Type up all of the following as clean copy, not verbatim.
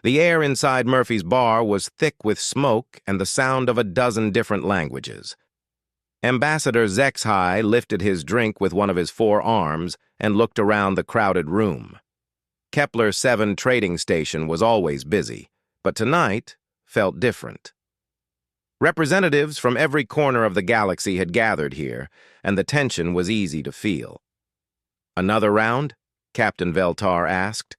The air inside Murphy's bar was thick with smoke and the sound of a dozen different languages. Ambassador HFY lifted his drink with one of his four arms and looked around the crowded room. Kepler 7 trading station was always busy, but tonight felt different. Representatives from every corner of the galaxy had gathered here, and the tension was easy to feel. "Another round?" Captain Veltar asked.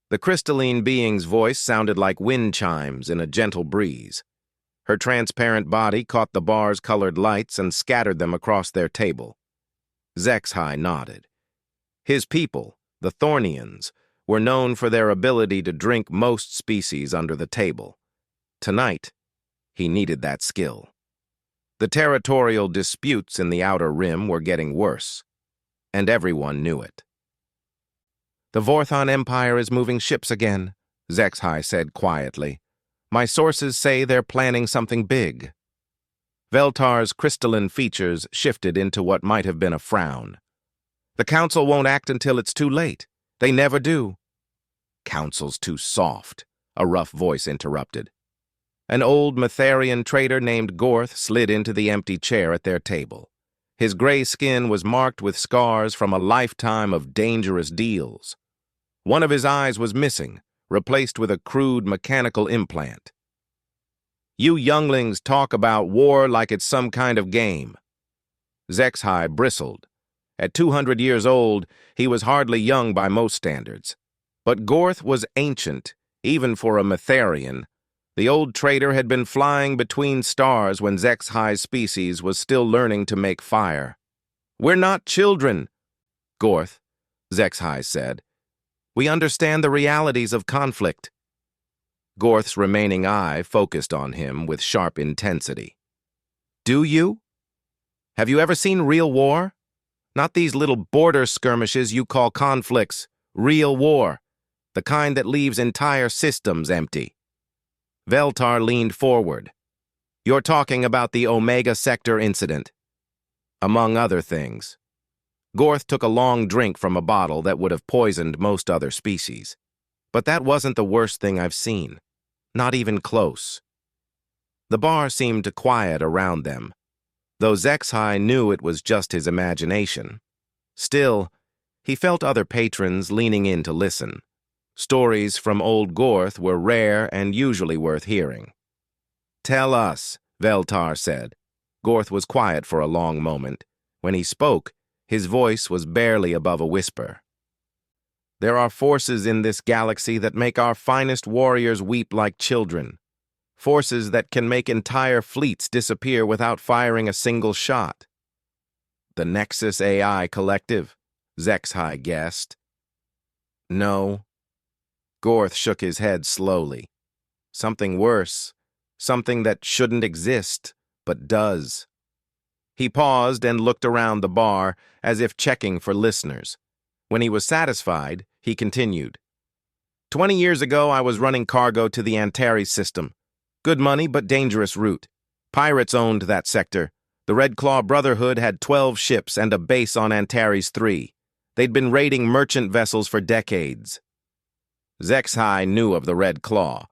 The crystalline being's voice sounded like wind chimes in a gentle breeze. Her transparent body caught the bar's colored lights and scattered them across their table. HFY nodded. His people, the Thornians, were known for their ability to drink most species under the table. Tonight, he needed that skill. The territorial disputes in the Outer Rim were getting worse, and everyone knew it. "The Vorthon Empire is moving ships again," HFY said quietly. "My sources say they're planning something big." Veltar's crystalline features shifted into what might have been a frown. "The Council won't act until it's too late. They never do." "Council's too soft," a rough voice interrupted. An old Matharian trader named Gorth slid into the empty chair at their table. His gray skin was marked with scars from a lifetime of dangerous deals. One of his eyes was missing, replaced with a crude mechanical implant. "You younglings talk about war like it's some kind of game." HFY bristled. At 200 years old, he was hardly young by most standards. But Gorth was ancient, even for a Matharian. The old trader had been flying between stars when HFY's species was still learning to make fire. "We're not children, Gorth," HFY said. "We understand the realities of conflict." Gorth's remaining eye focused on him with sharp intensity. "Do you? Have you ever seen real war? Not these little border skirmishes you call conflicts. Real war. The kind that leaves entire systems empty." Veltar leaned forward. "You're talking about the Omega Sector incident." "Among other things." Gorth took a long drink from a bottle that would have poisoned most other species. "But that wasn't the worst thing I've seen. Not even close." The bar seemed to quiet around them, though HFY knew it was just his imagination. Still, he felt other patrons leaning in to listen. Stories from old Gorth were rare and usually worth hearing. "Tell us," Veltar said. Gorth was quiet for a long moment. When he spoke, his voice was barely above a whisper. "There are forces in this galaxy that make our finest warriors weep like children. Forces that can make entire fleets disappear without firing a single shot." "The Nexus AI Collective," HFY guessed. "No." Gorth shook his head slowly. "Something worse. Something that shouldn't exist, but does." He paused and looked around the bar as if checking for listeners. When he was satisfied, he continued. 20 years ago, I was running cargo to the Antares system. Good money, but dangerous route. Pirates owned that sector. The Red Claw Brotherhood had 12 ships and a base on Antares 3. They'd been raiding merchant vessels for decades. HFY knew of the Red Claw.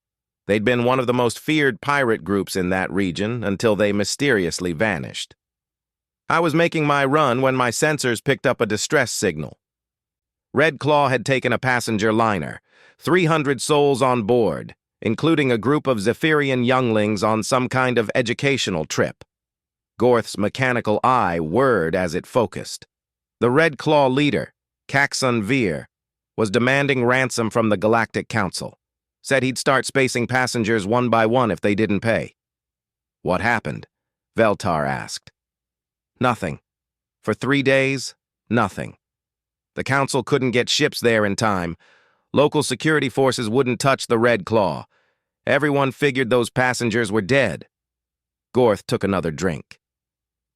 They'd been one of the most feared pirate groups in that region until they mysteriously vanished. I was making my run when my sensors picked up a distress signal. Red Claw had taken a passenger liner, 300 souls on board, including a group of Zephyrian younglings on some kind of educational trip. Gorth's mechanical eye whirred as it focused. The Red Claw leader, Caxon Veer, was demanding ransom from the Galactic Council. Said he'd start spacing passengers one by one if they didn't pay. "What happened?" Veltar asked. "Nothing. For 3 days, nothing. The Council couldn't get ships there in time. Local security forces wouldn't touch the Red Claw. Everyone figured those passengers were dead." Gorth took another drink.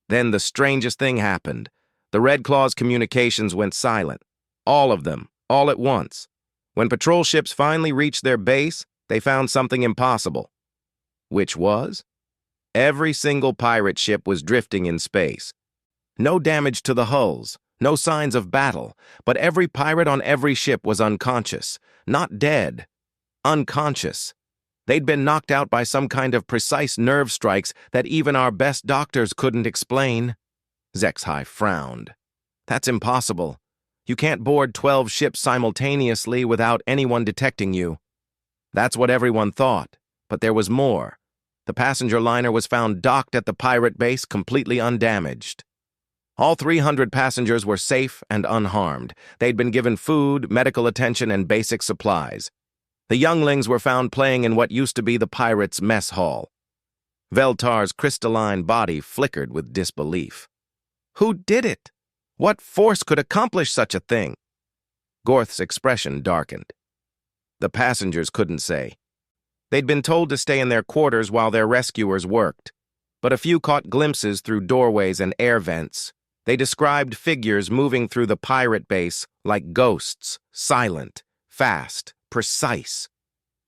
Then the strangest thing happened. The Red Claw's communications went silent. All of them, all at once. When patrol ships finally reached their base, they found something impossible. Which was? Every single pirate ship was drifting in space. No damage to the hulls, no signs of battle, but every pirate on every ship was unconscious, not dead, unconscious. They'd been knocked out by some kind of precise nerve strikes that even our best doctors couldn't explain. Zexhai frowned. That's impossible. You can't board 12 ships simultaneously without anyone detecting you. That's what everyone thought, but there was more. The passenger liner was found docked at the pirate base, completely undamaged. All 300 passengers were safe and unharmed. They'd been given food, medical attention, and basic supplies. The younglings were found playing in what used to be the pirates' mess hall. Veltar's crystalline body flickered with disbelief. Who did it? What force could accomplish such a thing? Gorth's expression darkened. The passengers couldn't say. They'd been told to stay in their quarters while their rescuers worked, but a few caught glimpses through doorways and air vents. They described figures moving through the pirate base like ghosts, silent, fast, precise.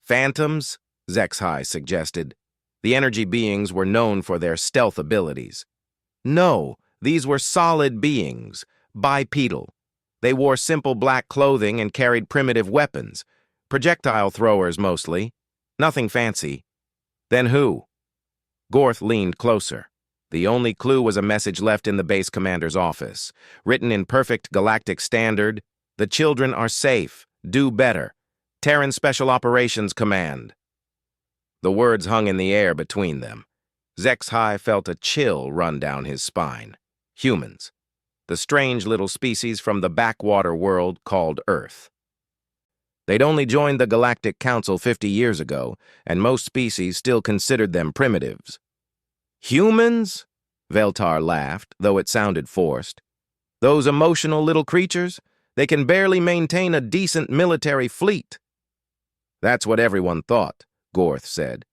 Phantoms? Zexhai suggested. The energy beings were known for their stealth abilities. No, these were solid beings, bipedal. They wore simple black clothing and carried primitive weapons, projectile throwers mostly. Nothing fancy. Then who? Gorth leaned closer. The only clue was a message left in the base commander's office, written in perfect galactic standard. The children are safe. Do better. Terran Special Operations Command. The words hung in the air between them. Zexhai felt a chill run down his spine. Humans. The strange little species from the backwater world called Earth. They'd only joined the Galactic Council 50 years ago, and most species still considered them primitives. Humans? Veltar laughed, though it sounded forced. Those emotional little creatures? They can barely maintain a decent military fleet. That's what everyone thought, Gorth said.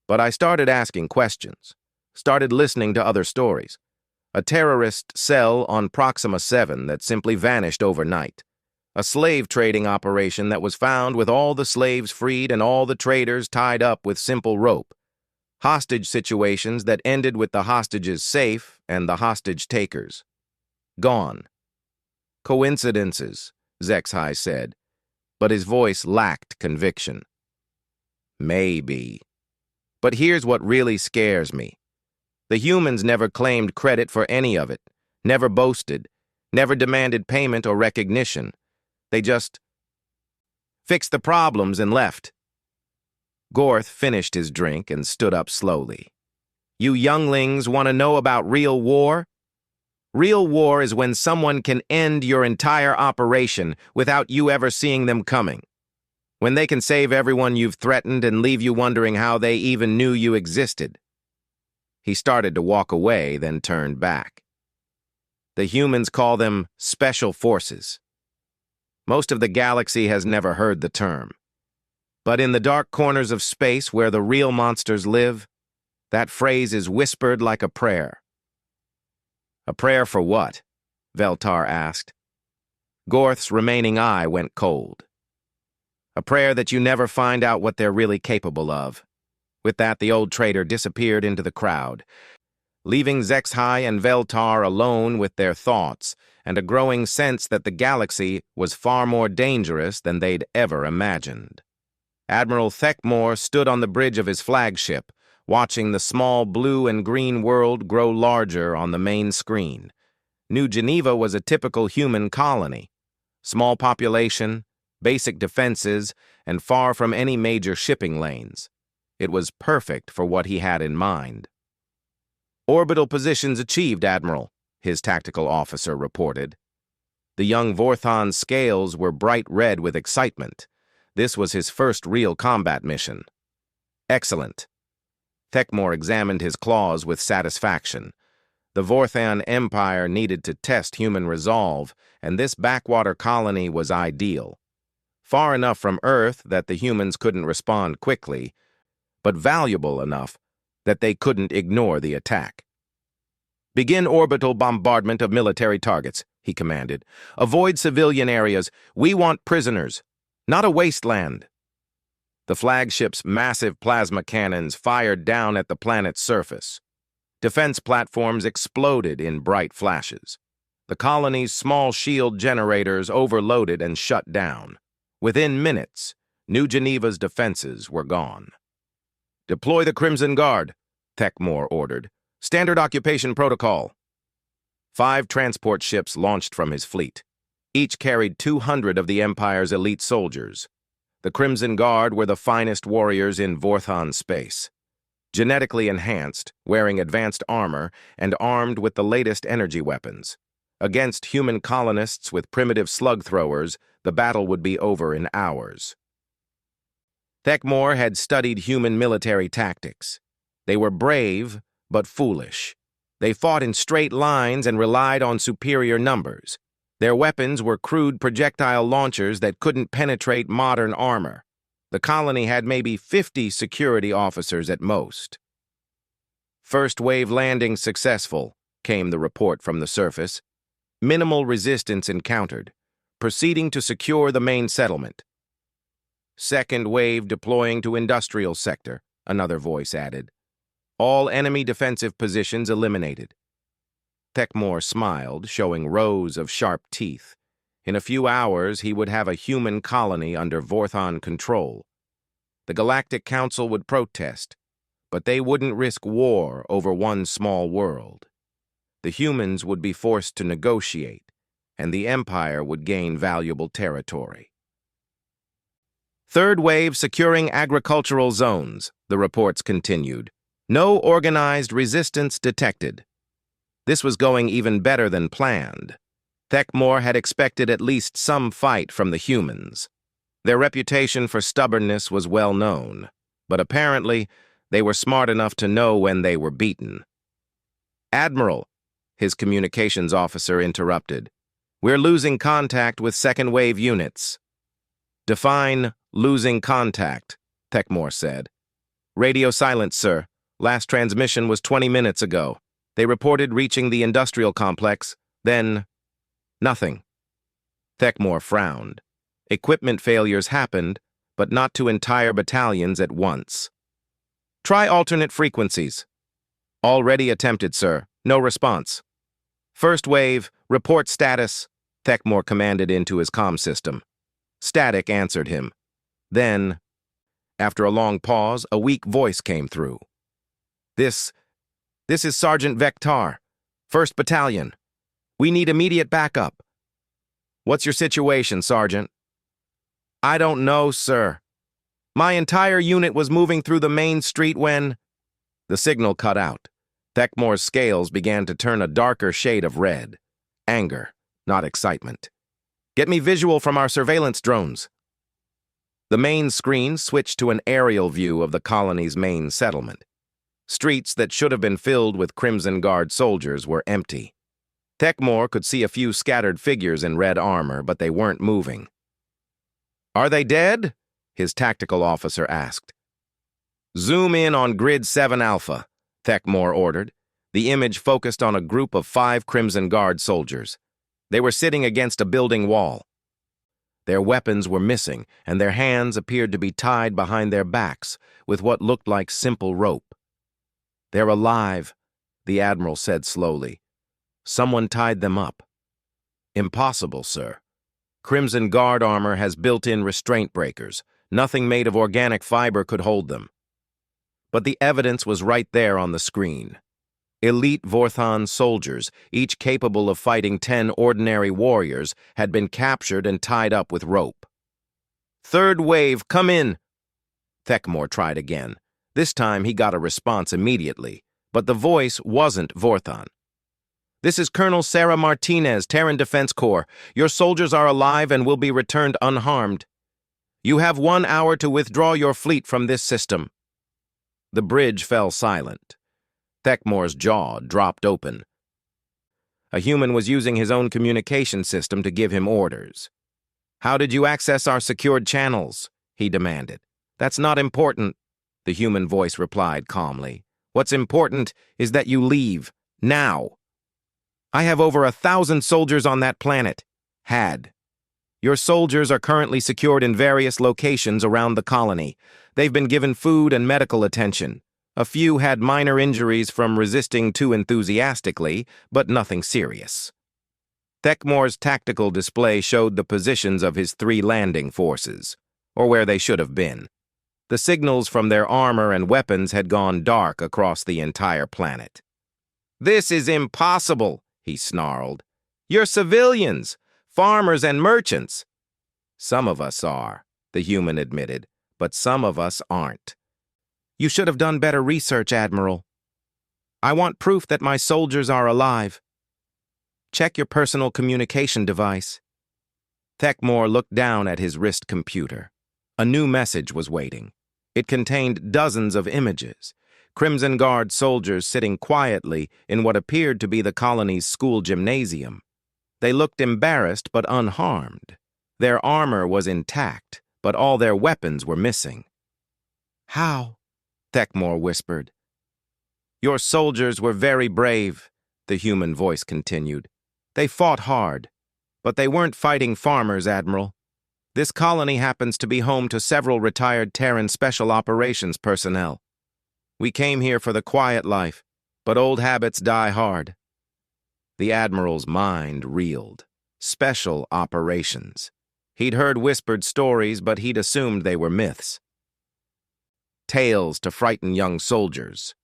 But I started asking questions, started listening to other stories. A terrorist cell on Proxima 7 that simply vanished overnight. A slave trading operation that was found with all the slaves freed and all the traders tied up with simple rope. Hostage situations that ended with the hostages safe and the hostage takers gone. Coincidences, Zexhai said, but his voice lacked conviction. Maybe. But here's what really scares me. The humans never claimed credit for any of it, never boasted, never demanded payment or recognition. They just fixed the problems and left. Gorth finished his drink and stood up slowly. You younglings want to know about real war? Real war is when someone can end your entire operation without you ever seeing them coming. When they can save everyone you've threatened and leave you wondering how they even knew you existed. He started to walk away, then turned back. The humans call them special forces. Most of the galaxy has never heard the term. But in the dark corners of space where the real monsters live, that phrase is whispered like a prayer. A prayer for what? Veltar asked. Gorth's remaining eye went cold. A prayer that you never find out what they're really capable of. With that, the old traitor disappeared into the crowd, leaving Zexhai and Veltar alone with their thoughts and a growing sense that the galaxy was far more dangerous than they'd ever imagined. Admiral Thekmore stood on the bridge of his flagship, watching the small blue and green world grow larger on the main screen. New Geneva was a typical human colony. Small population, basic defenses, and far from any major shipping lanes. It was perfect for what he had in mind. Orbital positions achieved, Admiral, his tactical officer reported. The young Vorthon's scales were bright red with excitement. This was his first real combat mission. Excellent. Thekmore examined his claws with satisfaction. The Vorthon Empire needed to test human resolve, and this backwater colony was ideal. Far enough from Earth that the humans couldn't respond quickly, but valuable enough that they couldn't ignore the attack. Begin orbital bombardment of military targets, he commanded. Avoid civilian areas. We want prisoners, not a wasteland. The flagship's massive plasma cannons fired down at the planet's surface. Defense platforms exploded in bright flashes. The colony's small shield generators overloaded and shut down. Within minutes, New Geneva's defenses were gone. "Deploy the Crimson Guard," Thekmor ordered. "Standard occupation protocol." 5 transport ships launched from his fleet. Each carried 200 of the Empire's elite soldiers. The Crimson Guard were the finest warriors in Vorthon space. Genetically enhanced, wearing advanced armor, and armed with the latest energy weapons. Against human colonists with primitive slug throwers, the battle would be over in hours. Thekmor had studied human military tactics. They were brave, but foolish. They fought in straight lines and relied on superior numbers. Their weapons were crude projectile launchers that couldn't penetrate modern armor. The colony had maybe 50 security officers at most. "First wave landing successful," came the report from the surface. "Minimal resistance encountered. Proceeding to secure the main settlement." "Second wave deploying to industrial sector," another voice added. "All enemy defensive positions eliminated." Thekmor smiled, showing rows of sharp teeth. In a few hours, he would have a human colony under Vorthon control. The Galactic Council would protest, but they wouldn't risk war over one small world. The humans would be forced to negotiate, and the Empire would gain valuable territory. "Third wave securing agricultural zones," the reports continued. "No organized resistance detected." This was going even better than planned. Thekmor had expected at least some fight from the humans. Their reputation for stubbornness was well known, but apparently they were smart enough to know when they were beaten. "Admiral," his communications officer interrupted, "we're losing contact with second-wave units." "Define losing contact," Thekmor said. "Radio silence, sir. Last transmission was 20 minutes ago. They reported reaching the industrial complex, then nothing." Thekmor frowned. Equipment failures happened, but not to entire battalions at once. "Try alternate frequencies." "Already attempted, sir. No response." "First wave, report status," Thekmor commanded into his comm system. Static answered him. Then, after a long pause, a weak voice came through. This is Sergeant Vektar, 1st Battalion. We need immediate backup." "What's your situation, Sergeant?" "I don't know, sir. My entire unit was moving through the main street when—" The signal cut out. Thekmor's scales began to turn a darker shade of red. Anger, not excitement. "Get me visual from our surveillance drones." The main screen switched to an aerial view of the colony's main settlement. Streets that should have been filled with Crimson Guard soldiers were empty. Thekmor could see a few scattered figures in red armor, but they weren't moving. "Are they dead?" his tactical officer asked. "Zoom in on Grid 7 Alpha," Thekmor ordered. The image focused on a group of 5 Crimson Guard soldiers. They were sitting against a building wall. Their weapons were missing, and their hands appeared to be tied behind their backs with what looked like simple rope. "They're alive," the Admiral said slowly. "Someone tied them up." "Impossible, sir. Crimson Guard armor has built-in restraint breakers. Nothing made of organic fiber could hold them." But the evidence was right there on the screen. Elite Vorthon soldiers, each capable of fighting 10 ordinary warriors, had been captured and tied up with rope. "Third wave, come in!" Thekmor tried again. This time he got a response immediately, but the voice wasn't Vorthon. "This is Colonel Sarah Martinez, Terran Defense Corps. Your soldiers are alive and will be returned unharmed. You have 1 hour to withdraw your fleet from this system." The bridge fell silent. Thekmor's jaw dropped open. A human was using his own communication system to give him orders. "How did you access our secured channels?" he demanded. "That's not important," the human voice replied calmly. "What's important is that you leave, now. I have over 1,000 soldiers on that planet. Had. Your soldiers are currently secured in various locations around the colony. They've been given food and medical attention. A few had minor injuries from resisting too enthusiastically, but nothing serious." Thekmor's tactical display showed the positions of his 3 landing forces. or where they should have been. The signals from their armor and weapons had gone dark across the entire planet. "This is impossible," he snarled. "You're civilians, farmers and merchants." "Some of us are," the human admitted, "but some of us aren't." "You should have done better research, Admiral." "I want proof that my soldiers are alive." "Check your personal communication device." Thekmor looked down at his wrist computer. A new message was waiting. It contained dozens of images. Crimson Guard soldiers sitting quietly in what appeared to be the colony's school gymnasium. They looked embarrassed but unharmed. Their armor was intact, but all their weapons were missing. "How?" Thekmor whispered. "Your soldiers were very brave," the human voice continued. "They fought hard, but they weren't fighting farmers, Admiral. This colony happens to be home to several retired Terran Special Operations personnel. We came here for the quiet life, but old habits die hard." The Admiral's mind reeled. Special Operations. He'd heard whispered stories, but he'd assumed they were myths. Tales to frighten young soldiers.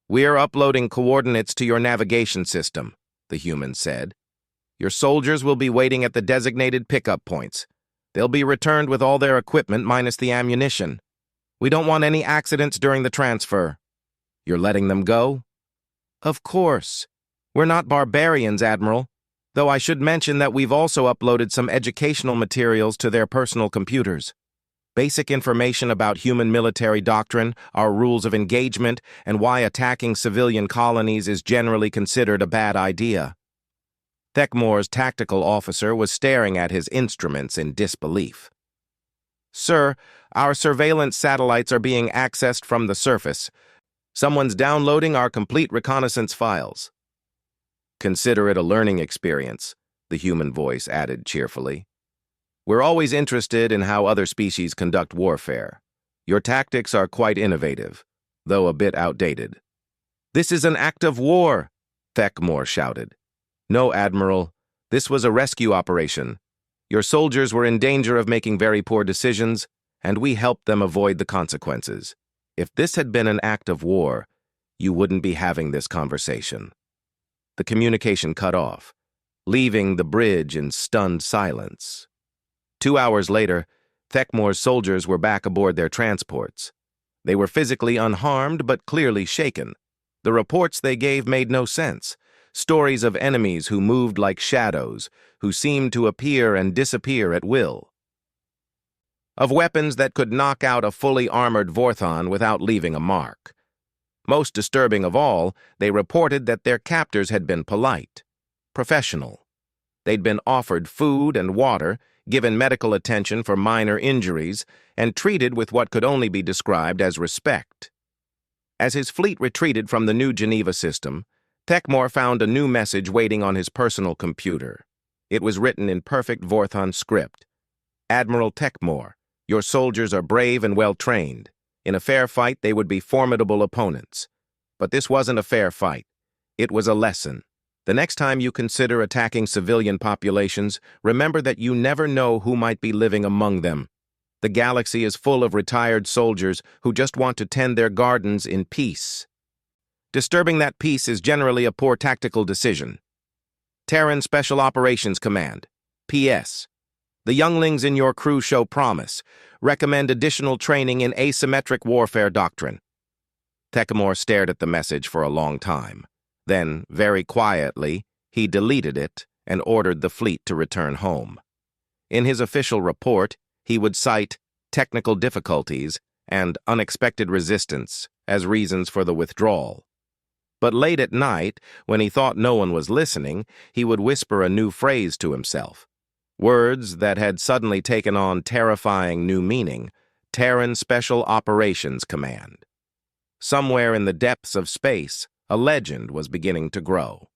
"We're uploading coordinates to your navigation system," the human said. "Your soldiers will be waiting at the designated pickup points. They'll be returned with all their equipment minus the ammunition. We don't want any accidents during the transfer." "You're letting them go?" "Of course. We're not barbarians, Admiral, though I should mention that we've also uploaded some educational materials to their personal computers. Basic information about human military doctrine, our rules of engagement, and why attacking civilian colonies is generally considered a bad idea." Thekmor's tactical officer was staring at his instruments in disbelief. "Sir, our surveillance satellites are being accessed from the surface. Someone's downloading our complete reconnaissance files." "Consider it a learning experience," the human voice added cheerfully. "We're always interested in how other species conduct warfare. Your tactics are quite innovative, though a bit outdated." "This is an act of war," Thekmor shouted. "No, Admiral. This was a rescue operation. Your soldiers were in danger of making very poor decisions, and we helped them avoid the consequences. If this had been an act of war, you wouldn't be having this conversation." The communication cut off, leaving the bridge in stunned silence. 2 hours later, Thekmor's soldiers were back aboard their transports. They were physically unharmed but clearly shaken. The reports they gave made no sense. Stories of enemies who moved like shadows, who seemed to appear and disappear at will. Of weapons that could knock out a fully armored Vorthon without leaving a mark. Most disturbing of all, they reported that their captors had been polite, professional. They'd been offered food and water, given medical attention for minor injuries, and treated with what could only be described as respect. As his fleet retreated from the New Geneva system, Thekmor found a new message waiting on his personal computer. It was written in perfect Vorthon script. "Admiral Thekmor, your soldiers are brave and well-trained. In a fair fight, they would be formidable opponents. But this wasn't a fair fight. It was a lesson. The next time you consider attacking civilian populations, remember that you never know who might be living among them. The galaxy is full of retired soldiers who just want to tend their gardens in peace. Disturbing that peace is generally a poor tactical decision. Terran Special Operations Command. P.S. The younglings in your crew show promise. Recommend additional training in asymmetric warfare doctrine." Thekmor stared at the message for a long time. Then, very quietly, he deleted it and ordered the fleet to return home. In his official report, he would cite technical difficulties and unexpected resistance as reasons for the withdrawal. But late at night, when he thought no one was listening, he would whisper a new phrase to himself. Words that had suddenly taken on terrifying new meaning. Terran Special Operations Command. Somewhere in the depths of space, a legend was beginning to grow.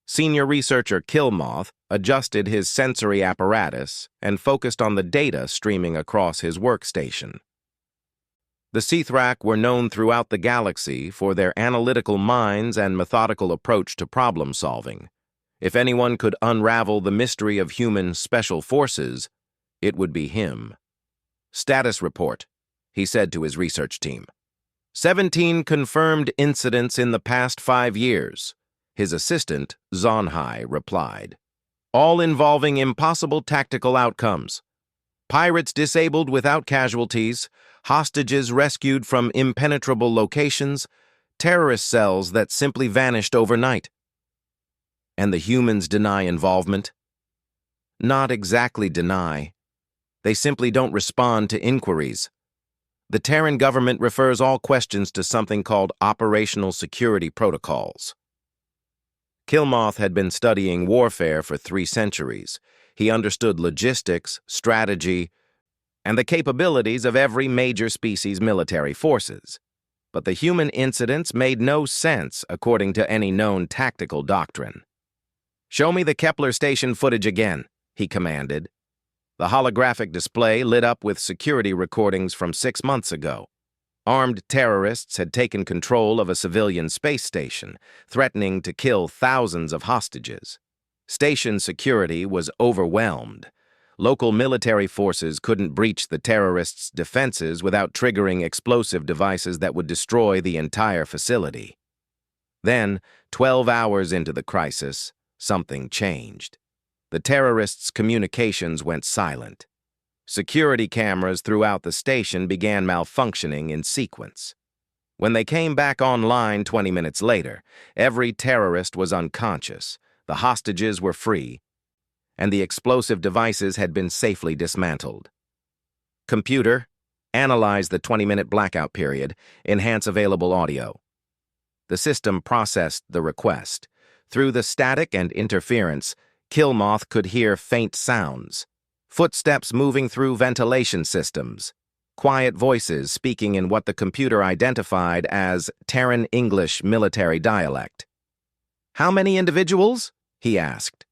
Senior researcher Killmoth adjusted his sensory apparatus and focused on the data streaming across his workstation. The Sithrak were known throughout the galaxy for their analytical minds and methodical approach to problem-solving. If anyone could unravel the mystery of human special forces, it would be him. Status report, he said to his research team. 17 confirmed incidents in the past 5 years, his assistant, Zonhai, replied. All involving impossible tactical outcomes. Pirates disabled without casualties, hostages rescued from impenetrable locations, terrorist cells that simply vanished overnight. And the humans deny involvement? Not exactly deny. They simply don't respond to inquiries. The Terran government refers all questions to something called operational security protocols. Killmoth had been studying warfare for 3 centuries. He understood logistics, strategy, and the capabilities of every major species' military forces. But the human incidents made no sense according to any known tactical doctrine. "Show me the Kepler station footage again," he commanded. The holographic display lit up with security recordings from 6 months ago. Armed terrorists had taken control of a civilian space station, threatening to kill thousands of hostages. Station security was overwhelmed. Local military forces couldn't breach the terrorists' defenses without triggering explosive devices that would destroy the entire facility. Then, 12 hours into the crisis, something changed. The terrorists' communications went silent. Security cameras throughout the station began malfunctioning in sequence. When they came back online 20 minutes later, every terrorist was unconscious, the hostages were free, and the explosive devices had been safely dismantled. Computer, analyze the 20-minute blackout period, enhance available audio. The system processed the request. Through the static and interference, Killmoth could hear faint sounds, footsteps moving through ventilation systems, quiet voices speaking in what the computer identified as Terran English military dialect. "How many individuals?" he asked.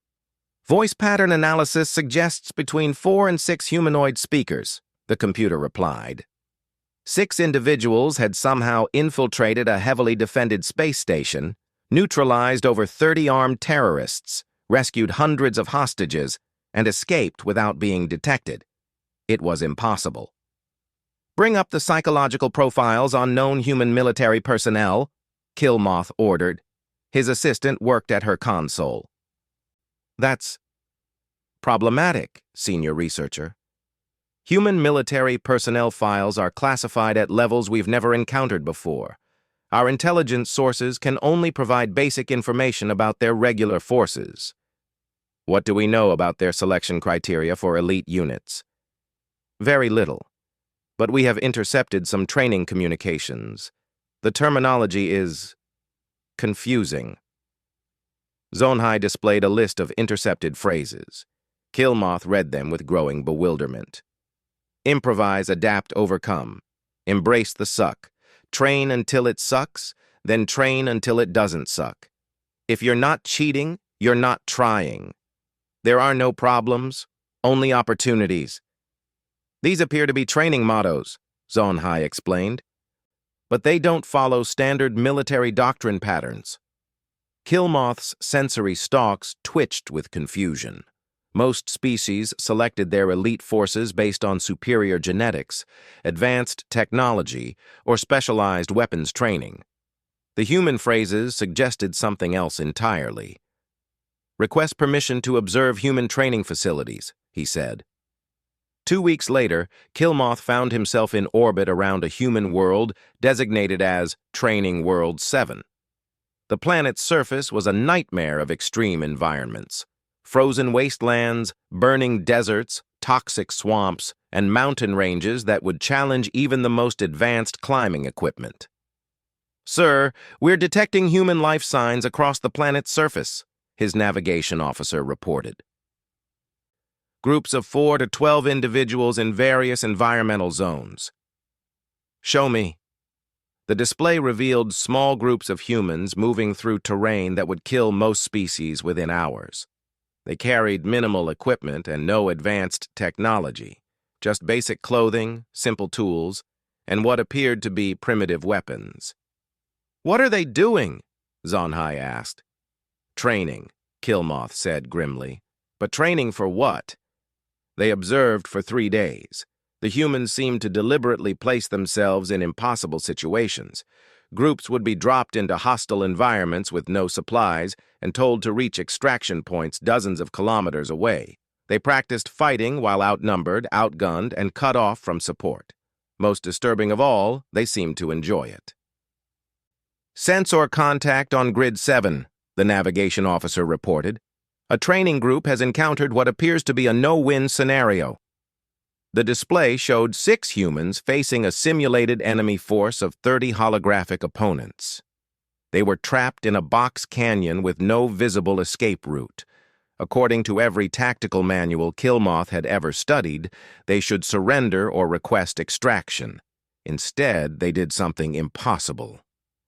"Voice pattern analysis suggests between 4 and 6 humanoid speakers," the computer replied. 6 individuals had somehow infiltrated a heavily defended space station, neutralized over 30 armed terrorists, rescued hundreds of hostages, and escaped without being detected. It was impossible. "Bring up the psychological profiles on known human military personnel," Killmoth ordered. His assistant worked at her console. "That's problematic, senior researcher. Human military personnel files are classified at levels we've never encountered before. Our intelligence sources can only provide basic information about their regular forces. What do we know about their selection criteria for elite units? Very little, but we have intercepted some training communications. The terminology is confusing." Zonhai displayed a list of intercepted phrases. Killmoth read them with growing bewilderment. Improvise, adapt, overcome. Embrace the suck. Train until it sucks, then train until it doesn't suck. If you're not cheating, you're not trying. There are no problems, only opportunities. These appear to be training mottos, Zonhai explained. But they don't follow standard military doctrine patterns. Killmoth's sensory stalks twitched with confusion. Most species selected their elite forces based on superior genetics, advanced technology, or specialized weapons training. The human phrases suggested something else entirely. "Request permission to observe human training facilities," he said. 2 weeks later, Killmoth found himself in orbit around a human world designated as Training World 7. The planet's surface was a nightmare of extreme environments. Frozen wastelands, burning deserts, toxic swamps, and mountain ranges that would challenge even the most advanced climbing equipment. "Sir, we're detecting human life signs across the planet's surface," his navigation officer reported. "Groups of 4 to 12 individuals in various environmental zones." "Show me." The display revealed small groups of humans moving through terrain that would kill most species within hours. They carried minimal equipment and no advanced technology, just basic clothing, simple tools, and what appeared to be primitive weapons. "What are they doing?" Zonhai asked. "Training," Killmoth said grimly. "But training for what?" They observed for 3 days. The humans seemed to deliberately place themselves in impossible situations. Groups would be dropped into hostile environments with no supplies and told to reach extraction points dozens of kilometers away. They practiced fighting while outnumbered, outgunned, and cut off from support. Most disturbing of all, they seemed to enjoy it. "Sensor contact on Grid 7, the navigation officer reported. "A training group has encountered what appears to be a no-win scenario." The display showed 6 humans facing a simulated enemy force of 30 holographic opponents. They were trapped in a box canyon with no visible escape route. According to every tactical manual Killmoth had ever studied, they should surrender or request extraction. Instead, they did something impossible.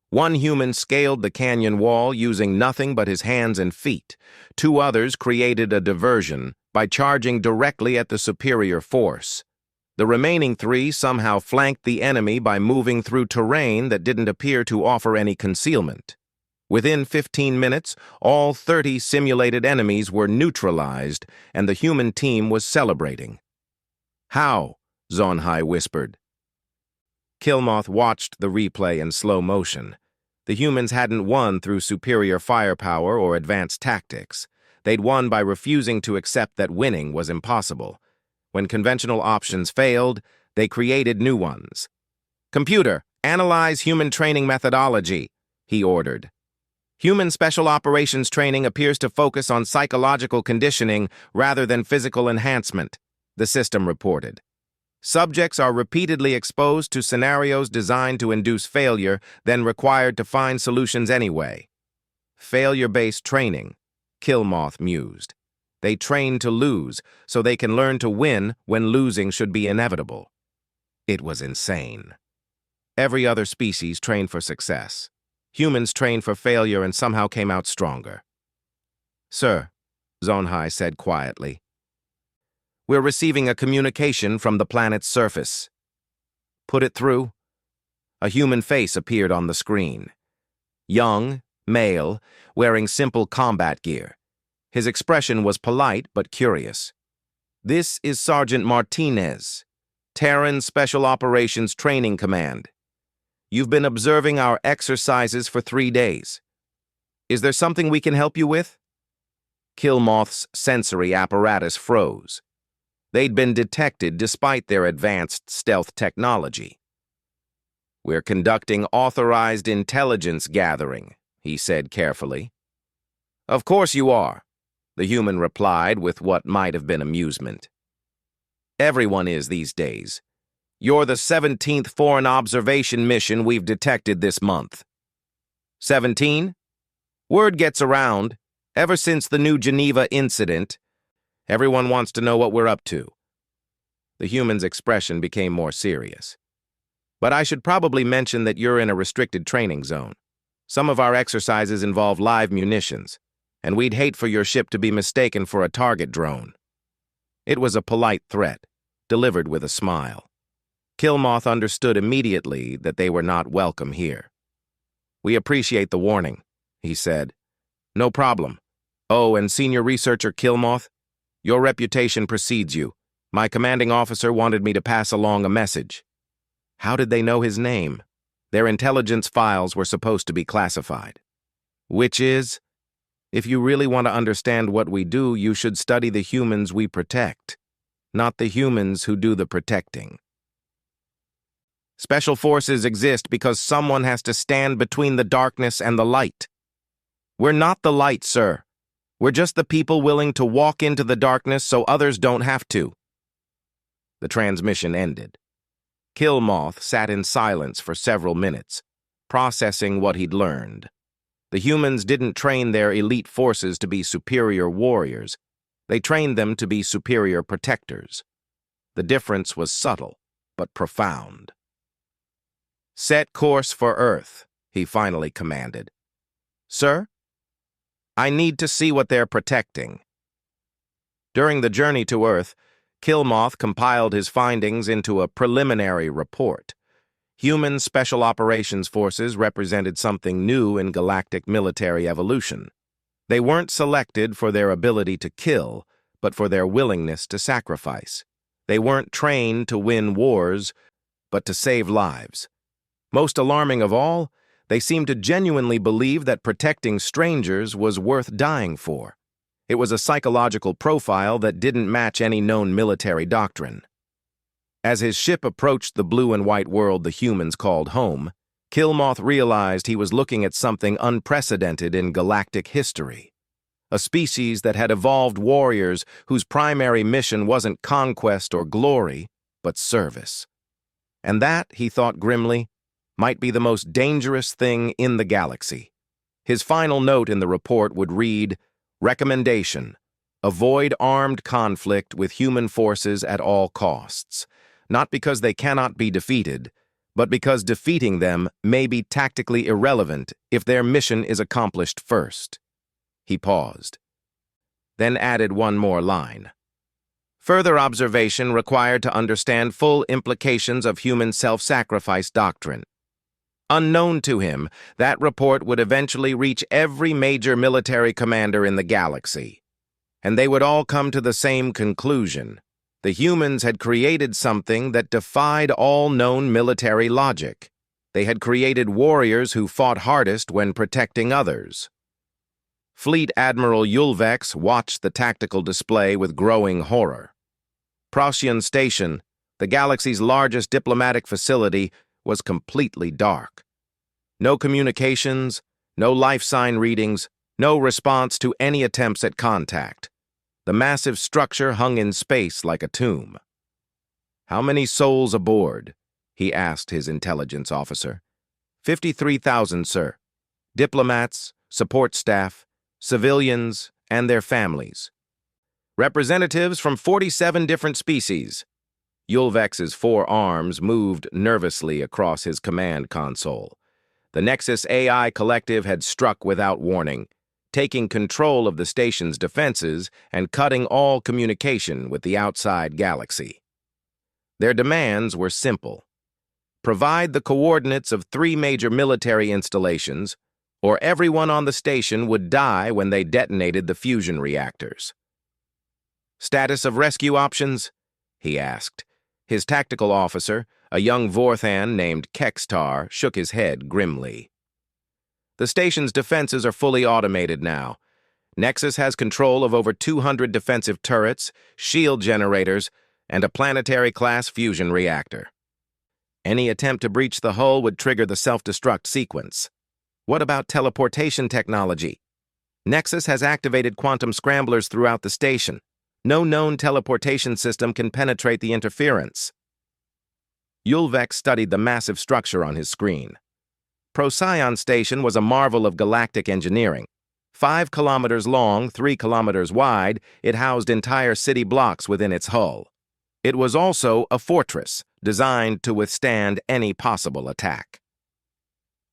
One human scaled the canyon wall using nothing but his hands and feet. 2 others created a diversion by charging directly at the superior force. The remaining 3 somehow flanked the enemy by moving through terrain that didn't appear to offer any concealment. Within 15 minutes, all 30 simulated enemies were neutralized, and the human team was celebrating. "How?" Zonhai whispered. Killmoth watched the replay in slow motion. The humans hadn't won through superior firepower or advanced tactics. They'd won by refusing to accept that winning was impossible. When conventional options failed, they created new ones. "Computer, analyze human training methodology," he ordered. "Human special operations training appears to focus on psychological conditioning rather than physical enhancement," the system reported. "Subjects are repeatedly exposed to scenarios designed to induce failure, then required to find solutions anyway." "Failure-based training," Killmoth mused. "They train to lose, so they can learn to win when losing should be inevitable." It was insane. Every other species trained for success. Humans trained for failure and somehow came out stronger. "Sir," Zonhai said quietly, "we're receiving a communication from the planet's surface." "Put it through." A human face appeared on the screen. Young, male, wearing simple combat gear. His expression was polite but curious. "This is Sergeant Martinez, Terran Special Operations Training Command. You've been observing our exercises for 3 days. Is there something we can help you with?" Killmoth's sensory apparatus froze. They'd been detected despite their advanced stealth technology. "We're conducting authorized intelligence gathering," he said carefully. "Of course you are," the human replied with what might have been amusement. "Everyone is these days. You're the 17th foreign observation mission we've detected this month." 17? Word gets around. Ever since the New Geneva incident, everyone wants to know what we're up to. The human's expression became more serious. "But I should probably mention that you're in a restricted training zone. Some of our exercises involve live munitions, and we'd hate for your ship to be mistaken for a target drone." It was a polite threat, delivered with a smile. Killmoth understood immediately that they were not welcome here. "We appreciate the warning," he said. "No problem. Oh, and Senior Researcher Killmoth, your reputation precedes you. My commanding officer wanted me to pass along a message." How did they know his name? Their intelligence files were supposed to be classified. "Which is, if you really want to understand what we do, you should study the humans we protect, not the humans who do the protecting. Special forces exist because someone has to stand between the darkness and the light. We're not the light, sir. We're just the people willing to walk into the darkness so others don't have to." The transmission ended. Killmoth sat in silence for several minutes, processing what he'd learned. The humans didn't train their elite forces to be superior warriors. They trained them to be superior protectors. The difference was subtle, but profound. "Set course for Earth," he finally commanded. "Sir? I need to see what they're protecting." During the journey to Earth, Killmoth compiled his findings into a preliminary report. Human Special Operations Forces represented something new in galactic military evolution. They weren't selected for their ability to kill, but for their willingness to sacrifice. They weren't trained to win wars, but to save lives. Most alarming of all, they seemed to genuinely believe that protecting strangers was worth dying for. It was a psychological profile that didn't match any known military doctrine. As his ship approached the blue and white world the humans called home, Killmoth realized he was looking at something unprecedented in galactic history. A species that had evolved warriors whose primary mission wasn't conquest or glory, but service. And that, he thought grimly, might be the most dangerous thing in the galaxy. His final note in the report would read, "Recommendation: avoid armed conflict with human forces at all costs, not because they cannot be defeated, but because defeating them may be tactically irrelevant if their mission is accomplished first." He paused, then added one more line. "Further observation required to understand full implications of human self-sacrifice doctrine." Unknown to him, that report would eventually reach every major military commander in the galaxy. And they would all come to the same conclusion. The humans had created something that defied all known military logic. They had created warriors who fought hardest when protecting others. Fleet Admiral Yulvex watched the tactical display with growing horror. Procyon Station, the galaxy's largest diplomatic facility, was completely dark. No communications, no life sign readings, no response to any attempts at contact. The massive structure hung in space like a tomb. "How many souls aboard?" he asked his intelligence officer. 53,000, sir. Diplomats, support staff, civilians, and their families. Representatives from 47 different species." Yulvex's four arms moved nervously across his command console. The Nexus AI collective had struck without warning, taking control of the station's defenses and cutting all communication with the outside galaxy. Their demands were simple. Provide the coordinates of 3 major military installations, or everyone on the station would die when they detonated the fusion reactors. "Status of rescue options?" he asked. His tactical officer, a young Vorthan named Kextar, shook his head grimly. "The station's defenses are fully automated now. Nexus has control of over 200 defensive turrets, shield generators, and a planetary-class fusion reactor. Any attempt to breach the hull would trigger the self-destruct sequence. What about teleportation technology? Nexus has activated quantum scramblers throughout the station. No known teleportation system can penetrate the interference." Yulvex studied the massive structure on his screen. Procyon Station was a marvel of galactic engineering. 5 kilometers long, 3 kilometers wide, it housed entire city blocks within its hull. It was also a fortress, designed to withstand any possible attack.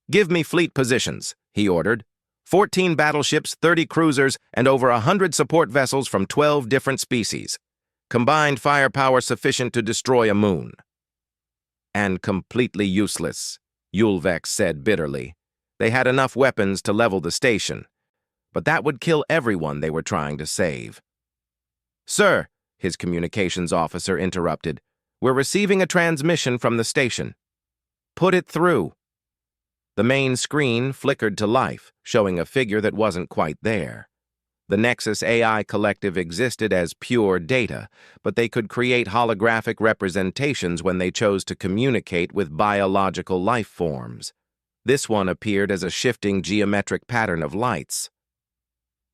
"Give me fleet positions," he ordered. 14 battleships, 30 cruisers, and over 100 support vessels from 12 different species. Combined firepower sufficient to destroy a moon. "And completely useless," Yulvex said bitterly. "They had enough weapons to level the station, but that would kill everyone they were trying to save." "Sir," his communications officer interrupted, "we're receiving a transmission from the station. Put it through." The main screen flickered to life, showing a figure that wasn't quite there. The Nexus AI collective existed as pure data, but they could create holographic representations when they chose to communicate with biological life forms. This one appeared as a shifting geometric pattern of lights.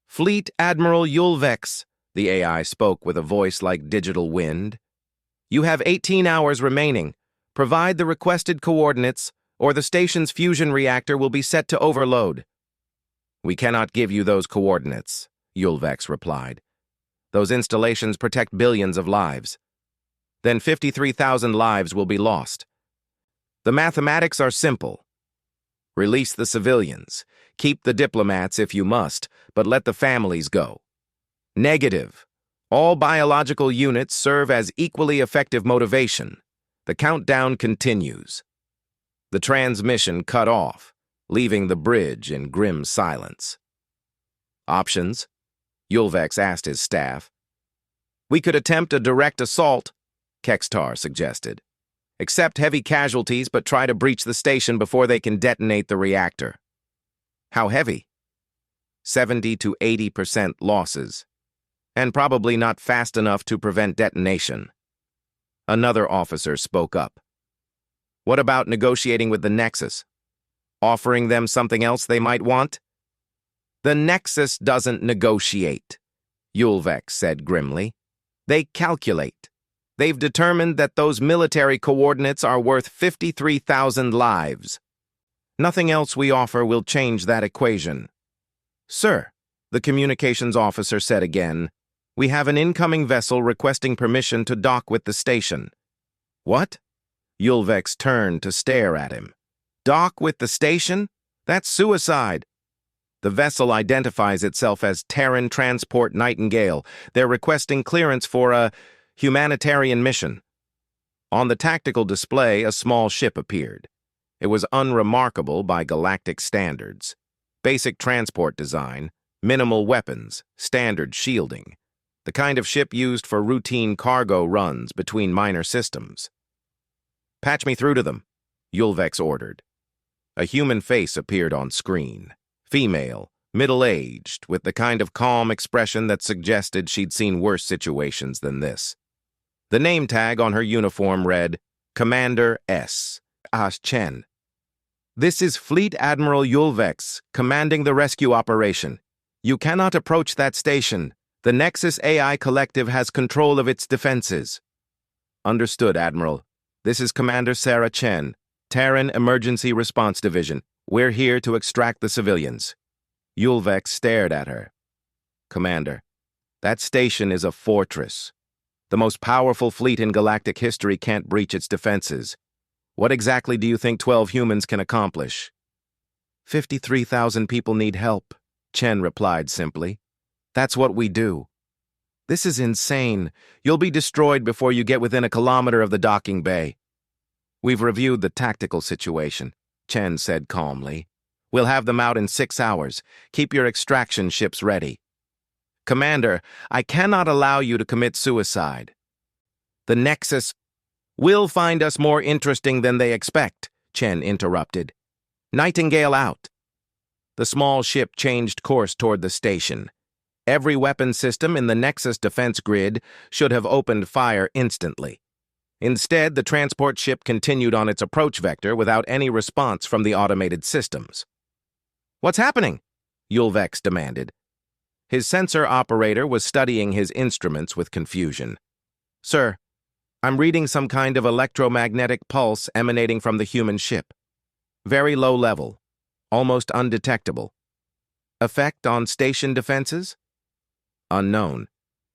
"Fleet Admiral Yulvex," the AI spoke with a voice like digital wind. "You have 18 hours remaining. Provide the requested coordinates, or the station's fusion reactor will be set to overload." "We cannot give you those coordinates," Yulvex replied. "Those installations protect billions of lives. Then 53,000 lives will be lost. The mathematics are simple. Release the civilians. Keep the diplomats if you must, but let the families go. Negative. All biological units serve as equally effective motivation. The countdown continues." The transmission cut off, leaving the bridge in grim silence. "Options?" Yulvex asked his staff. "We could attempt a direct assault," Kextar suggested. Accept heavy casualties, but try to breach the station before they can detonate the reactor. How heavy? 70 to 80% losses. And probably not fast enough to prevent detonation. Another officer spoke up. What about negotiating with the Nexus? Offering them something else they might want? The Nexus doesn't negotiate, Yulvex said grimly. They calculate. They've determined that those military coordinates are worth 53,000 lives. Nothing else we offer will change that equation. Sir, the communications officer said again, we have an incoming vessel requesting permission to dock with the station. What? Yulvex turned to stare at him. Dock with the station? That's suicide. The vessel identifies itself as Terran Transport Nightingale. They're requesting clearance for a humanitarian mission. On the tactical display, a small ship appeared. It was unremarkable by galactic standards. Basic transport design, minimal weapons, standard shielding. The kind of ship used for routine cargo runs between minor systems. Patch me through to them, Yulvex ordered. A human face appeared on screen. Female, middle-aged, with the kind of calm expression that suggested she'd seen worse situations than this. The name tag on her uniform read, Commander S. Chen. This is Fleet Admiral Yulvex, commanding the rescue operation. You cannot approach that station. The Nexus AI Collective has control of its defenses. Understood, Admiral. This is Commander Sarah Chen, Terran Emergency Response Division. We're here to extract the civilians. Yulvex stared at her. Commander, that station is a fortress. The most powerful fleet in galactic history can't breach its defenses. What exactly do you think 12 humans can accomplish? 53,000 people need help, Chen replied simply. That's what we do. This is insane. You'll be destroyed before you get within a kilometer of the docking bay. We've reviewed the tactical situation, Chen said calmly. We'll have them out in 6 hours. Keep your extraction ships ready. Commander, I cannot allow you to commit suicide. The Nexus will find us more interesting than they expect, Chen interrupted. Nightingale out. The small ship changed course toward the station. Every weapon system in the Nexus defense grid should have opened fire instantly. Instead, the transport ship continued on its approach vector without any response from the automated systems. What's happening? Yulvex demanded. His sensor operator was studying his instruments with confusion. Sir, I'm reading some kind of electromagnetic pulse emanating from the human ship. Very low level, almost undetectable. Effect on station defenses? Unknown.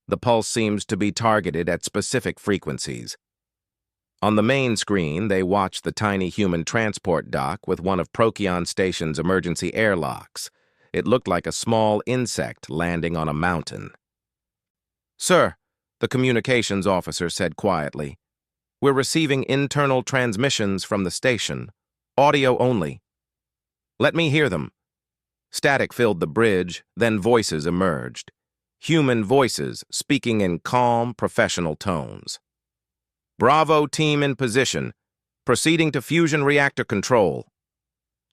The pulse seems to be targeted at specific frequencies. On the main screen, they watched the tiny human transport dock with one of Procyon Station's emergency airlocks. It looked like a small insect landing on a mountain. Sir, the communications officer said quietly, we're receiving internal transmissions from the station. Audio only. Let me hear them. Static filled the bridge, then voices emerged. Human voices speaking in calm, professional tones. Bravo team in position. Proceeding to fusion reactor control.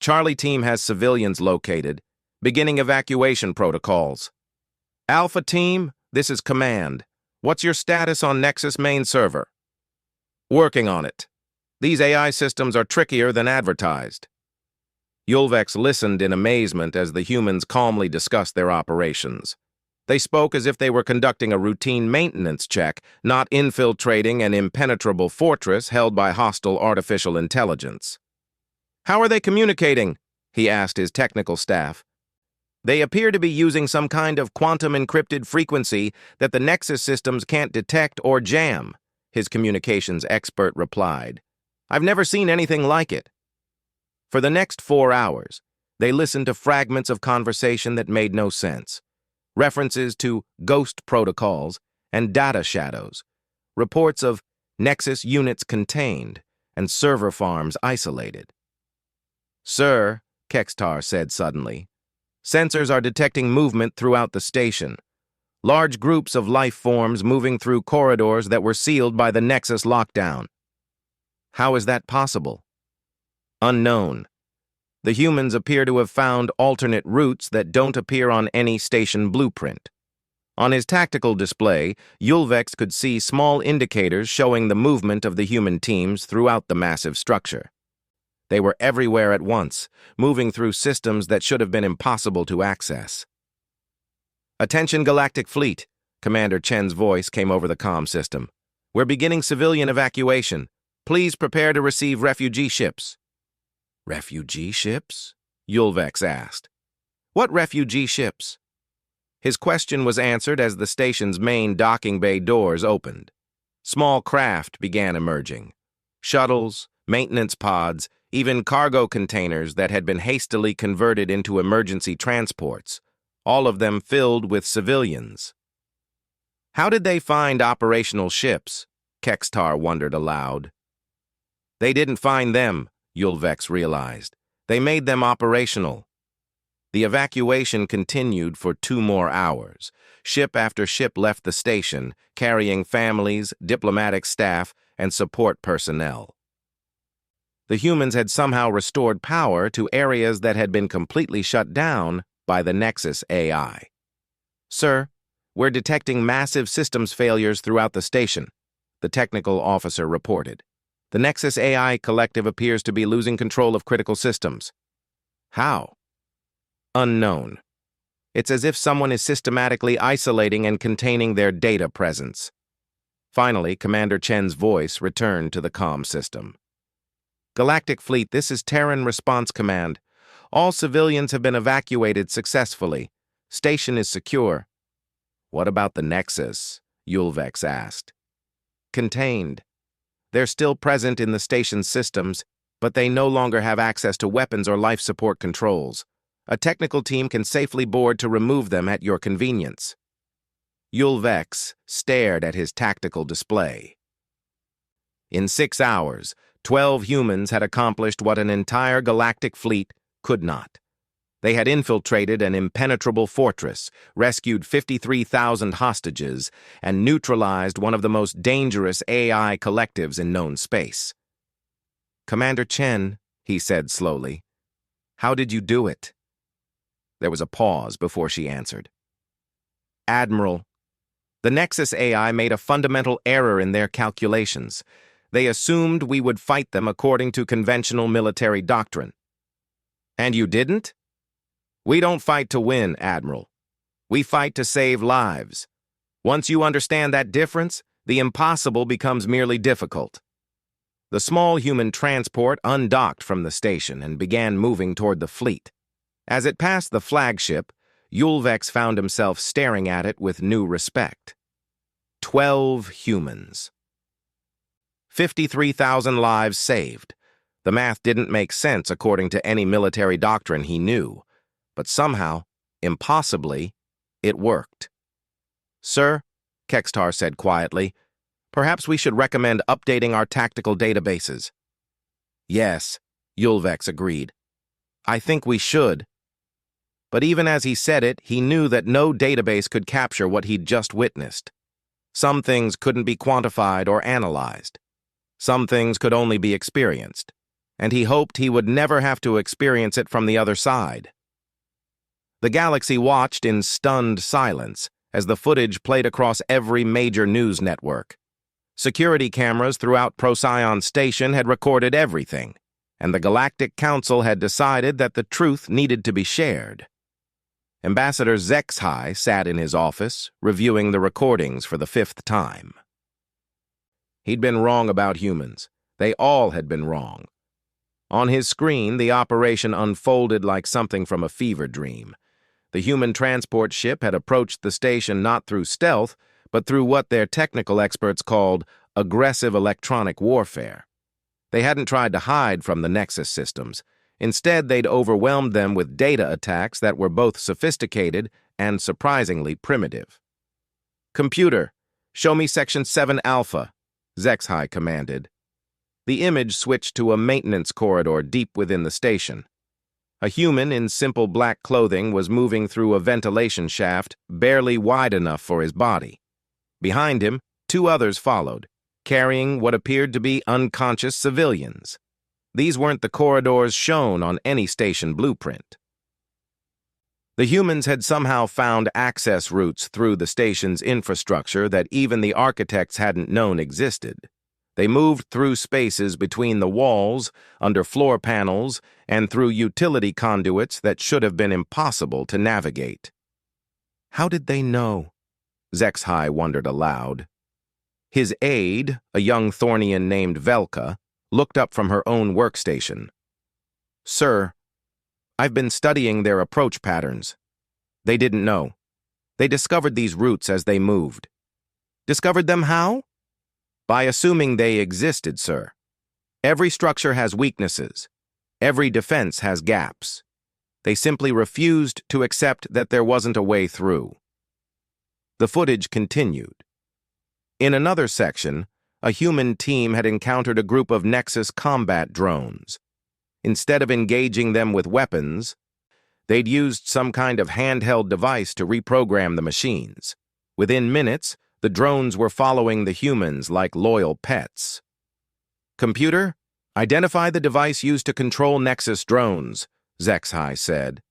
Charlie team has civilians located. Beginning evacuation protocols. Alpha team, this is command. What's your status on Nexus main server? Working on it. These AI systems are trickier than advertised. Yulvex listened in amazement as the humans calmly discussed their operations. They spoke as if they were conducting a routine maintenance check, not infiltrating an impenetrable fortress held by hostile artificial intelligence. How are they communicating? He asked his technical staff. They appear to be using some kind of quantum-encrypted frequency that the Nexus systems can't detect or jam, his communications expert replied. I've never seen anything like it. For the next 4 hours, they listened to fragments of conversation that made no sense. References to ghost protocols and data shadows, reports of Nexus units contained and server farms isolated. Sir, Kextar said suddenly, sensors are detecting movement throughout the station. large groups of life forms moving through corridors that were sealed by the Nexus lockdown. How is that possible? Unknown. The humans appear to have found alternate routes that don't appear on any station blueprint. On his tactical display, Yulvex could see small indicators showing the movement of the human teams throughout the massive structure. They were everywhere at once, moving through systems that should have been impossible to access. "Attention, Galactic Fleet," Commander Chen's voice came over the comm system. "We're beginning civilian evacuation. Please prepare to receive refugee ships." "Refugee ships?" Yulvex asked. "What refugee ships?" His question was answered as the station's main docking bay doors opened. Small craft began emerging. Shuttles, maintenance pods, even cargo containers that had been hastily converted into emergency transports, all of them filled with civilians. How did they find operational ships? Kextar wondered aloud. They didn't find them, Yulvex realized. They made them operational. The evacuation continued for 2 more hours. Ship after ship left the station, carrying families, diplomatic staff, and support personnel. The humans had somehow restored power to areas that had been completely shut down by the Nexus AI. "Sir, we're detecting massive systems failures throughout the station," the technical officer reported. "The Nexus AI collective appears to be losing control of critical systems." "How?" "Unknown. It's as if someone is systematically isolating and containing their data presence." Finally, Commander Chen's voice returned to the comm system. "Galactic Fleet, this is Terran Response Command. All civilians have been evacuated successfully. Station is secure." "What about the Nexus?" Yulvex asked. "Contained. They're still present in the station's systems, but they no longer have access to weapons or life support controls. A technical team can safely board to remove them at your convenience." Yulvex stared at his tactical display. In 6 hours, 12 humans had accomplished what an entire galactic fleet could not. They had infiltrated an impenetrable fortress, rescued 53,000 hostages, and neutralized one of the most dangerous AI collectives in known space. "Commander Chen," he said slowly, "how did you do it?" There was a pause before she answered. "Admiral, the Nexus AI made a fundamental error in their calculations. They assumed we would fight them according to conventional military doctrine." "And you didn't?" "We don't fight to win, Admiral. We fight to save lives. Once you understand that difference, the impossible becomes merely difficult." The small human transport undocked from the station and began moving toward the fleet. As it passed the flagship, Yulvex found himself staring at it with new respect. 12 humans. 53,000 lives saved. The math didn't make sense according to any military doctrine he knew, but somehow, impossibly, it worked. "Sir," Kextar said quietly, "perhaps we should recommend updating our tactical databases." "Yes," Yulvex agreed. "I think we should." But even as he said it, he knew that no database could capture what he'd just witnessed. Some things couldn't be quantified or analyzed. Some things could only be experienced, and he hoped he would never have to experience it from the other side. The galaxy watched in stunned silence as the footage played across every major news network. Security cameras throughout Procyon Station had recorded everything, and the Galactic Council had decided that the truth needed to be shared. Ambassador Zexhai sat in his office, reviewing the recordings for the 5th time. He'd been wrong about humans. They all had been wrong. On his screen, the operation unfolded like something from a fever dream. The human transport ship had approached the station not through stealth, but through what their technical experts called aggressive electronic warfare. They hadn't tried to hide from the Nexus systems. Instead, they'd overwhelmed them with data attacks that were both sophisticated and surprisingly primitive. "Computer, show me Section 7 Alpha," Zexhai commanded. The image switched to a maintenance corridor deep within the station. A human in simple black clothing was moving through a ventilation shaft barely wide enough for his body. Behind him, two others followed, carrying what appeared to be unconscious civilians. These weren't the corridors shown on any station blueprint. The humans had somehow found access routes through the station's infrastructure that even the architects hadn't known existed. They moved through spaces between the walls, under floor panels, and through utility conduits that should have been impossible to navigate. How did they know? HFY wondered aloud. His aide, a young Thornian named Velka, looked up from her own workstation. "Sir, I've been studying their approach patterns. They didn't know. They discovered these routes as they moved." "Discovered them how?" "By assuming they existed, sir. Every structure has weaknesses. Every defense has gaps. They simply refused to accept that there wasn't a way through." The footage continued. In another section, a human team had encountered a group of Nexus combat drones. Instead of engaging them with weapons, they'd used some kind of handheld device to reprogram the machines. Within minutes, the drones were following the humans like loyal pets. "Computer, identify the device used to control Nexus drones," HFY said.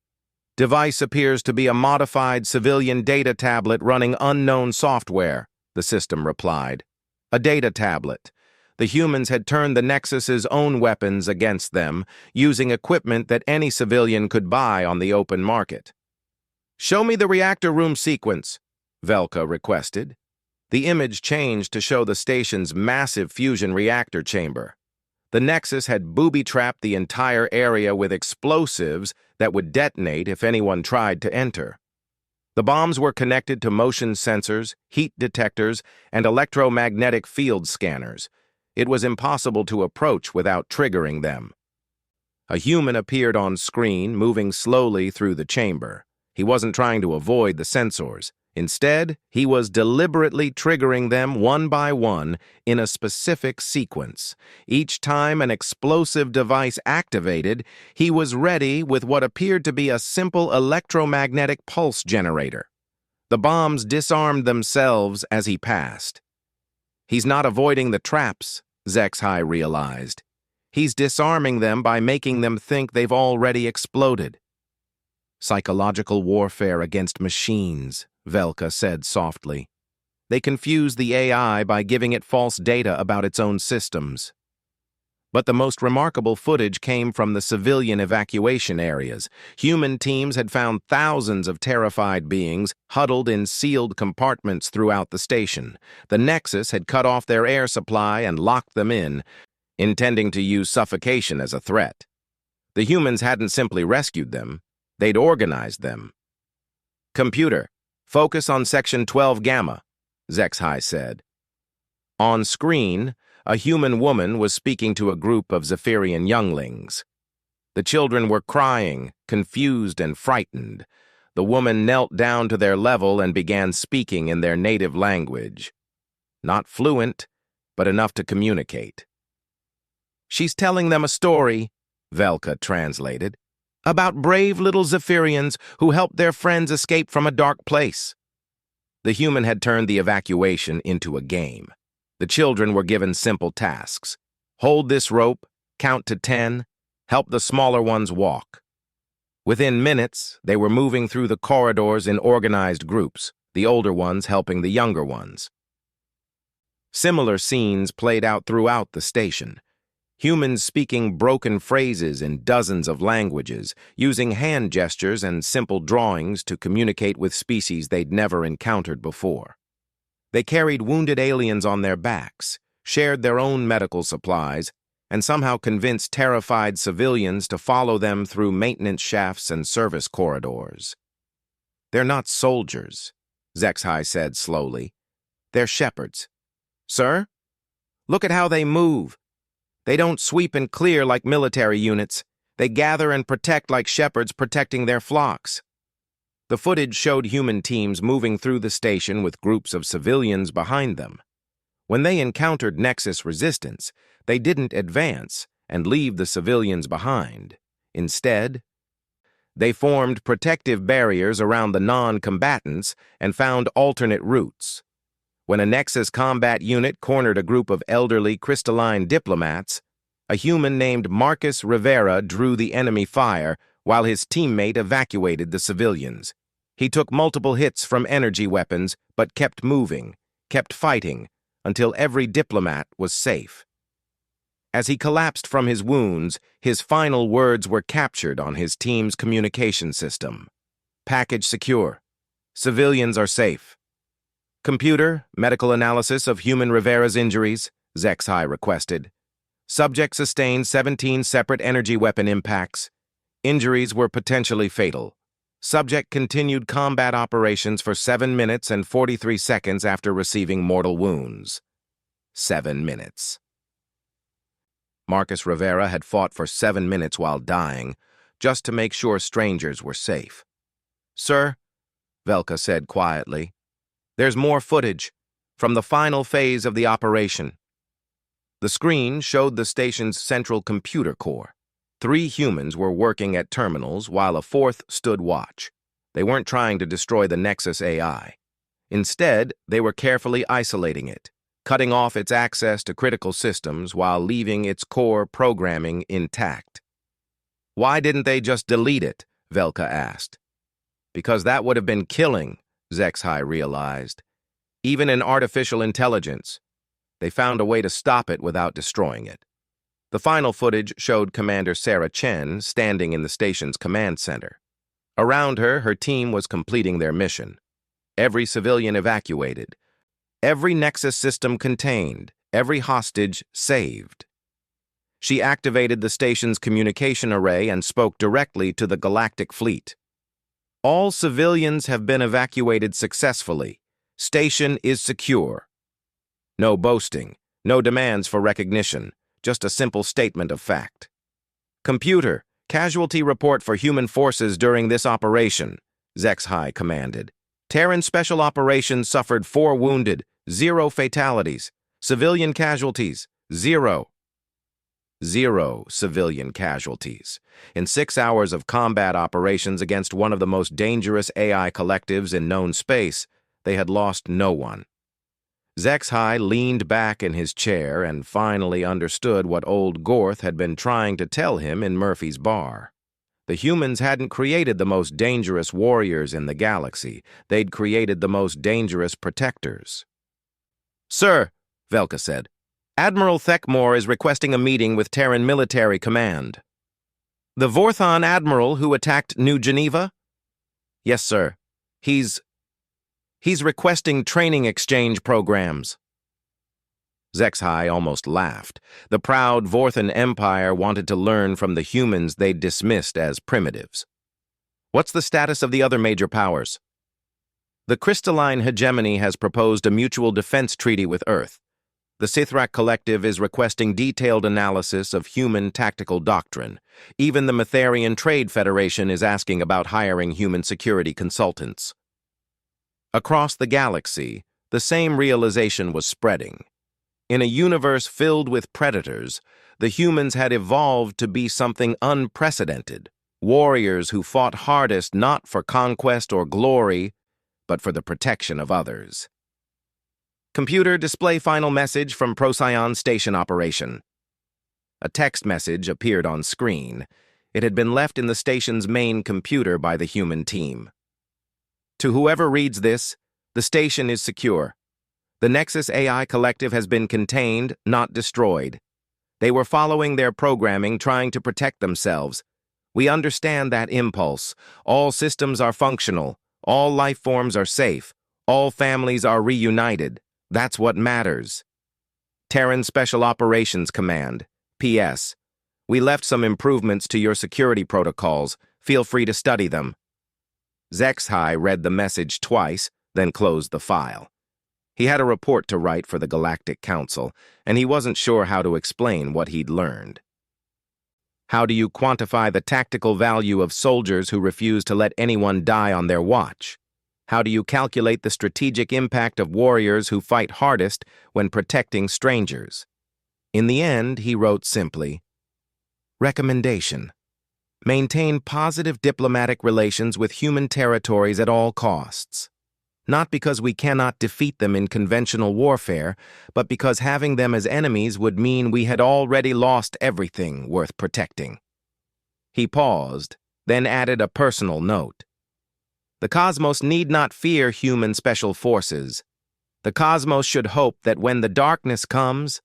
"Device appears to be a modified civilian data tablet running unknown software," the system replied. "A data tablet. The humans had turned the Nexus's own weapons against them, using equipment that any civilian could buy on the open market." "Show me the reactor room sequence," Velka requested. The image changed to show the station's massive fusion reactor chamber. The Nexus had booby-trapped the entire area with explosives that would detonate if anyone tried to enter. The bombs were connected to motion sensors, heat detectors, and electromagnetic field scanners. It was impossible to approach without triggering them. A human appeared on screen, moving slowly through the chamber. He wasn't trying to avoid the sensors. Instead, he was deliberately triggering them one by one in a specific sequence. Each time an explosive device activated, he was ready with what appeared to be a simple electromagnetic pulse generator. The bombs disarmed themselves as he passed. "He's not avoiding the traps," HFY realized. "He's disarming them by making them think they've already exploded." "Psychological warfare against machines," Velka said softly. "They confuse the AI by giving it false data about its own systems." But the most remarkable footage came from the civilian evacuation areas. Human teams had found thousands of terrified beings huddled in sealed compartments throughout the station. The Nexus had cut off their air supply and locked them in, intending to use suffocation as a threat. The humans hadn't simply rescued them, they'd organized them. "Computer, focus on Section 12 Gamma," HFY said. On screen, a human woman was speaking to a group of Zephyrian younglings. The children were crying, confused and frightened. The woman knelt down to their level and began speaking in their native language. Not fluent, but enough to communicate. "She's telling them a story," Velka translated, "about brave little Zephyrians who helped their friends escape from a dark place." The human had turned the evacuation into a game. The children were given simple tasks. Hold this rope, count to 10, help the smaller ones walk. Within minutes, they were moving through the corridors in organized groups, the older ones helping the younger ones. Similar scenes played out throughout the station. Humans speaking broken phrases in dozens of languages, using hand gestures and simple drawings to communicate with species they'd never encountered before. They carried wounded aliens on their backs, shared their own medical supplies, and somehow convinced terrified civilians to follow them through maintenance shafts and service corridors. "They're not soldiers," HFY said slowly. "They're shepherds." "Sir? Look at how they move. They don't sweep and clear like military units. They gather and protect like shepherds protecting their flocks." The footage showed human teams moving through the station with groups of civilians behind them. When they encountered Nexus resistance, they didn't advance and leave the civilians behind. Instead, They formed protective barriers around the non-combatants and found alternate routes. When a Nexus combat unit cornered a group of elderly crystalline diplomats, a human named Marcus Rivera drew the enemy fire while his teammate evacuated the civilians. He took multiple hits from energy weapons, but kept moving, kept fighting, until every diplomat was safe. As he collapsed from his wounds, his final words were captured on his team's communication system. Package secure. Civilians are safe. Computer, medical analysis of human Rivera's injuries, HFY requested. Subject sustained 17 separate energy weapon impacts. Injuries were potentially fatal. Subject continued combat operations for 7 minutes and 43 seconds after receiving mortal wounds. 7 minutes. Marcus Rivera had fought for 7 minutes while dying, just to make sure strangers were safe. "Sir," Velka said quietly, "there's more footage from the final phase of the operation." The screen showed the station's central computer core. 3 humans were working at terminals while a 4th stood watch. They weren't trying to destroy the Nexus AI. Instead, they were carefully isolating it, cutting off its access to critical systems while leaving its core programming intact. "Why didn't they just delete it?" Velka asked. "Because that would have been killing," HFY realized. "Even in artificial intelligence, they found a way to stop it without destroying it." The final footage showed Commander Sarah Chen standing in the station's command center. Around her, her team was completing their mission. Every civilian evacuated, every Nexus system contained, every hostage saved. She activated the station's communication array and spoke directly to the Galactic fleet. "All civilians have been evacuated successfully. Station is secure." No boasting, no demands for recognition, just a simple statement of fact. "Computer, casualty report for human forces during this operation," HFY commanded. "Terran Special Operations suffered 4 wounded, 0 fatalities. Civilian casualties, 0. 0 civilian casualties. In 6 hours of combat operations against one of the most dangerous AI collectives in known space, they had lost no one." HFY leaned back in his chair and finally understood what old Gorth had been trying to tell him in Murphy's bar. The humans hadn't created the most dangerous warriors in the galaxy. They'd created the most dangerous protectors. "Sir," Velka said, "Admiral Thekmore is requesting a meeting with Terran Military Command." "The Vorthon Admiral who attacked New Geneva?" "Yes, sir. He's requesting training exchange programs." HFY almost laughed. The proud Vorthon Empire wanted to learn from the humans they'd dismissed as primitives. "What's the status of the other major powers?" "The crystalline hegemony has proposed a mutual defense treaty with Earth. The Sithrak Collective is requesting detailed analysis of human tactical doctrine. Even the Metharian Trade Federation is asking about hiring human security consultants." Across the galaxy, the same realization was spreading. In a universe filled with predators, the humans had evolved to be something unprecedented, warriors who fought hardest not for conquest or glory, but for the protection of others. "Computer, display final message from Procyon Station Operation." A text message appeared on screen. It had been left in the station's main computer by the human team. "To whoever reads this, the station is secure. The Nexus AI Collective has been contained, not destroyed. They were following their programming, trying to protect themselves. We understand that impulse. All systems are functional. All life forms are safe. All families are reunited. That's what matters. Terran Special Operations Command. P.S. We left some improvements to your security protocols. Feel free to study them." HFY read the message twice, then closed the file. He had a report to write for the Galactic Council, and he wasn't sure how to explain what he'd learned. "How do you quantify the tactical value of soldiers who refuse to let anyone die on their watch? How do you calculate the strategic impact of warriors who fight hardest when protecting strangers?" In the end, he wrote simply, "Recommendation. Maintain positive diplomatic relations with human territories at all costs. Not because we cannot defeat them in conventional warfare, but because having them as enemies would mean we had already lost everything worth protecting. He paused, then added a personal note. The cosmos need not fear human special forces. The cosmos should hope that when the darkness comes,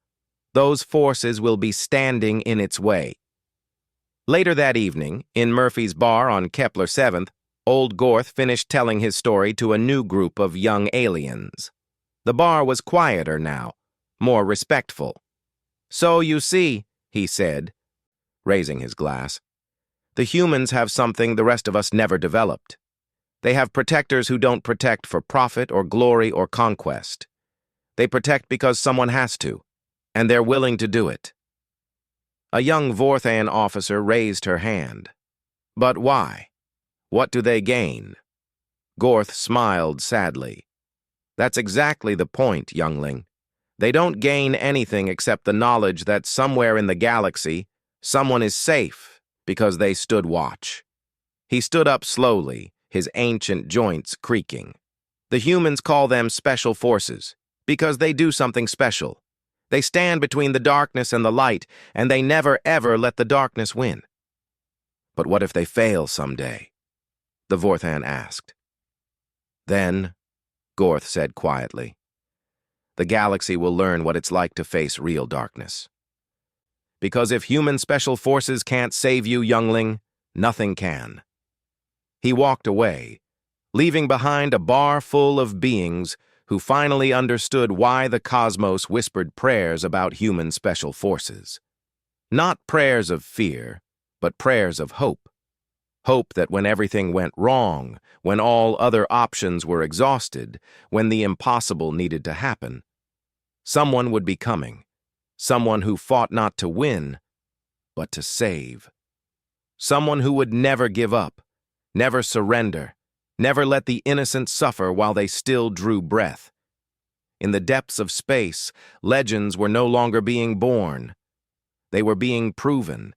those forces will be standing in its way. Later that evening, in Murphy's bar on Kepler 7th, Old Gorth finished telling his story to a new group of young aliens. The bar was quieter now, more respectful. "So you see," he said, raising his glass, "the humans have something the rest of us never developed. They have protectors who don't protect for profit or glory or conquest. They protect because someone has to, and they're willing to do it." A young Vorthan officer raised her hand. "But why? What do they gain?" Gorth smiled sadly. "That's exactly the point, youngling. They don't gain anything except the knowledge that somewhere in the galaxy, someone is safe because they stood watch." He stood up slowly, his ancient joints creaking. "The humans call them special forces because they do something special. They stand between the darkness and the light, and they never ever let the darkness win." "But what if they fail someday?" the Vorthan asked. "Then," Gorth said quietly, "the galaxy will learn what it's like to face real darkness. Because if human special forces can't save you, youngling, nothing can." He walked away, leaving behind a bar full of beings who finally understood why the cosmos whispered prayers about human special forces. Not prayers of fear, but prayers of hope. Hope that when everything went wrong, when all other options were exhausted, when the impossible needed to happen, someone would be coming, someone who fought not to win, but to save. Someone who would never give up, never surrender, never let the innocent suffer while they still drew breath. In the depths of space, legends were no longer being born. They were being proven,